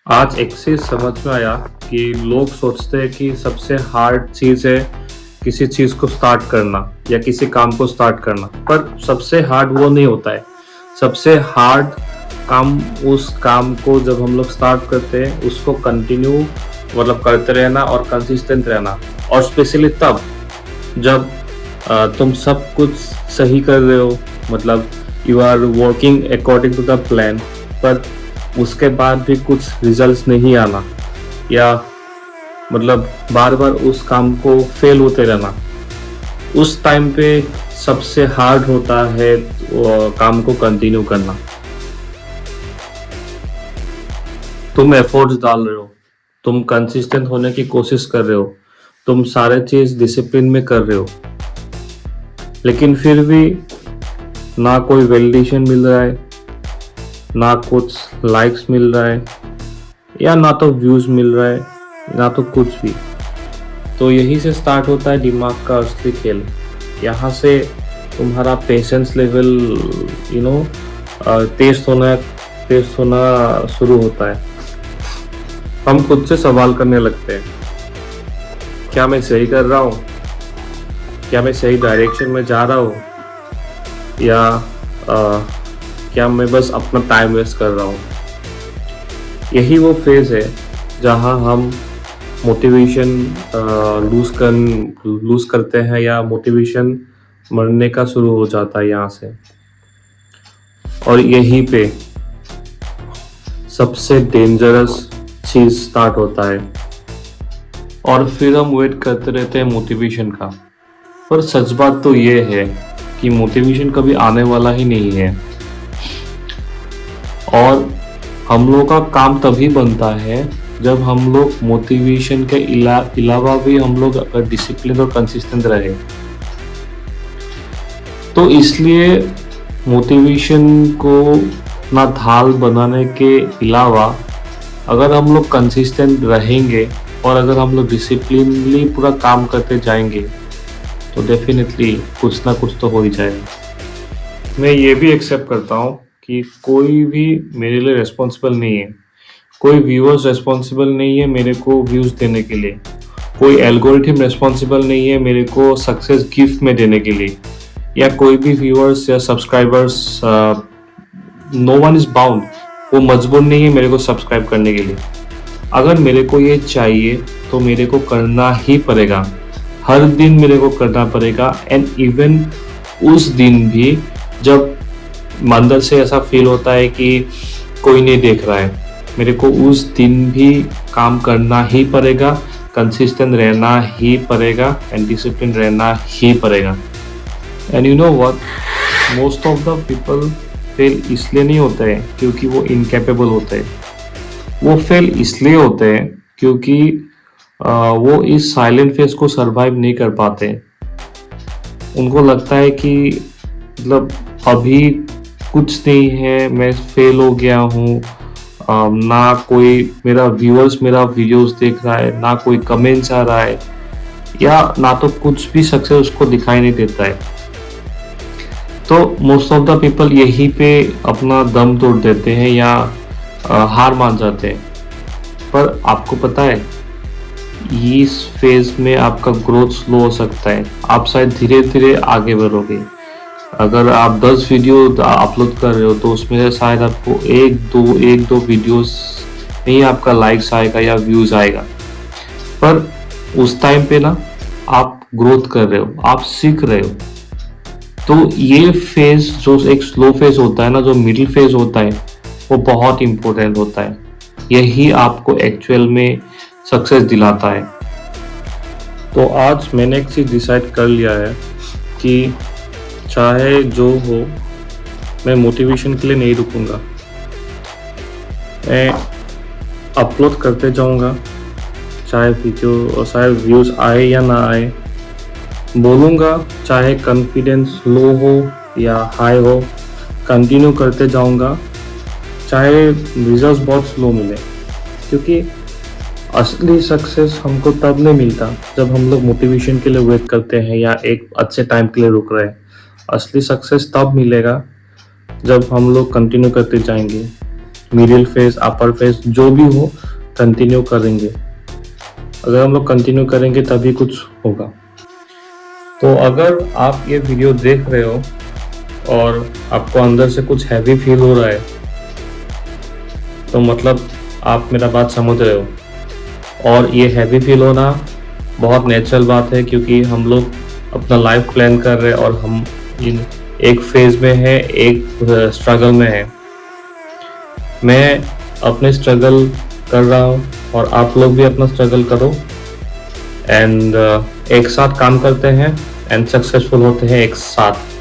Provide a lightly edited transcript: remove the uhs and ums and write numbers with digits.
आज एक चीज़ समझ में आया कि लोग सोचते हैं कि सबसे हार्ड चीज़ है किसी चीज़ को स्टार्ट करना या किसी काम को स्टार्ट करना, पर सबसे हार्ड वो नहीं होता है। सबसे हार्ड काम उस काम को जब हम लोग स्टार्ट करते हैं उसको कंटिन्यू मतलब करते रहना और कंसिस्टेंट रहना, और स्पेशली तब जब तुम सब कुछ सही कर रहे हो, मतलब you are working according to the plan, पर उसके बाद भी कुछ रिजल्ट्स नहीं आना, या मतलब बार बार उस काम को फेल होते रहना, उस टाइम पे सबसे हार्ड होता है वो काम को कंटिन्यू करना। तुम एफर्ट्स डाल रहे हो, तुम कंसिस्टेंट होने की कोशिश कर रहे हो, तुम सारे चीज डिसिप्लिन में कर रहे हो, लेकिन फिर भी ना कोई वैलिडेशन मिल रहा है, ना कुछ लाइक्स मिल रहा है, या ना तो व्यूज मिल रहा है, ना तो कुछ भी। तो यही से स्टार्ट होता है दिमाग का असली खेल। यहाँ से तुम्हारा पेशेंस लेवल टेस्ट होना शुरू होता है। हम खुद से सवाल करने लगते हैं, क्या मैं सही कर रहा हूँ, क्या मैं सही डायरेक्शन में जा रहा हूँ, या क्या मैं बस अपना टाइम वेस्ट कर रहा हूँ। यही वो फेज है जहाँ हम मोटिवेशन लूज करते हैं, या मोटिवेशन मरने का शुरू हो जाता है यहाँ से। और यहीं पे सबसे डेंजरस चीज स्टार्ट होता है, और फिर हम वेट करते रहते हैं मोटिवेशन का। पर सच बात तो ये है कि मोटिवेशन कभी आने वाला ही नहीं है, और हम लोग का काम तभी बनता है जब हम लोग मोटिवेशन के अलावा भी हम लोग अगर डिसिप्लिन और कंसिस्टेंट रहे। तो इसलिए मोटिवेशन को ना ढाल बनाने के अलावा अगर हम लोग कंसिस्टेंट रहेंगे और अगर हम लोग डिसिप्लिनली पूरा काम करते जाएंगे तो डेफिनेटली कुछ ना कुछ तो हो ही जाएगा। मैं ये भी एक्सेप्ट करता हूँ कि कोई भी मेरे लिए रिस्पॉन्सिबल नहीं है, कोई व्यूअर्स रिस्पॉन्सिबल नहीं है मेरे को व्यूज देने के लिए, कोई एल्गोरिथम रिस्पॉन्सिबल नहीं है मेरे को सक्सेस गिफ्ट में देने के लिए, या कोई भी व्यूअर्स या subscribers, no one is bound, वो मजबूर नहीं है मेरे को सब्सक्राइब करने के लिए। अगर मेरे को ये चाहिए तो मेरे को करना ही पड़ेगा, हर दिन मेरे को करना पड़ेगा। एंड इवन उस दिन भी जब अंदर से ऐसा फील होता है कि कोई नहीं देख रहा है, मेरे को उस दिन भी काम करना ही पड़ेगा, कंसिस्टेंट रहना ही पड़ेगा एंड डिसिप्लिन रहना ही पड़ेगा। And you know what, most of the people fail इसलिए नहीं होते हैं क्योंकि वो इनकेपेबल होते हैं, वो फेल इसलिए होते हैं क्योंकि वो इस साइलेंट फेज को सरवाइव नहीं कर पाते। उनको लगता है कि मतलब अभी कुछ नहीं है, मैं फेल हो गया हूँ, ना कोई मेरा व्यूअर्स मेरा वीडियोस देख रहा है, ना कोई कमेंट्स आ रहा है, या ना तो कुछ भी सक्सेस उसको दिखाई नहीं देता है। तो मोस्ट ऑफ द पीपल यहीं पे अपना दम तोड़ देते हैं या हार मान जाते हैं। पर आपको पता है इस फेज में आपका ग्रोथ स्लो हो सकता है, आप शायद धीरे धीरे आगे बढ़ोगे। अगर आप 10 वीडियो अपलोड कर रहे हो तो उसमें से शायद आपको एक दो वीडियोस नहीं आपका लाइक्स आएगा या व्यूज आएगा, पर उस टाइम पे ना आप ग्रोथ कर रहे हो, आप सीख रहे हो। तो ये फेज जो एक स्लो फेज होता है ना, जो मिडिल फेज होता है, वो बहुत इंपॉर्टेंट होता है। यही आपको एक्चुअल में सक्सेस दिलाता है। तो आज मैंने एक चीज डिसाइड कर लिया है कि चाहे जो हो, मैं मोटिवेशन के लिए नहीं रुकूंगा, मैं अपलोड करते जाऊंगा, चाहे वीडियो चाहे व्यूज आए या ना आए, बोलूंगा चाहे कॉन्फिडेंस लो हो या हाई हो, कंटिन्यू करते जाऊंगा, चाहे रिजल्ट्स बहुत स्लो मिले। क्योंकि असली सक्सेस हमको तब नहीं मिलता जब हम लोग मोटिवेशन के लिए वेट करते हैं या एक अच्छे टाइम के लिए रुक रहे हैं। असली सक्सेस तब मिलेगा जब हम लोग कंटिन्यू करते जाएंगे, मिडिल फेज, अपर फेज, जो भी हो कंटिन्यू करेंगे। अगर हम लोग कंटिन्यू करेंगे तभी कुछ होगा। तो अगर आप ये वीडियो देख रहे हो और आपको अंदर से कुछ हैवी फील हो रहा है, तो मतलब आप मेरा बात समझ रहे हो। और ये हैवी फील होना बहुत नेचुरल बात है, क्योंकि हम लोग अपना लाइफ प्लान कर रहे हैं और हम इन एक फेज में है, एक स्ट्रगल में है। मैं अपने स्ट्रगल कर रहा हूँ और आप लोग भी अपना स्ट्रगल करो एंड एक साथ काम करते हैं एंड सक्सेसफुल होते हैं एक साथ।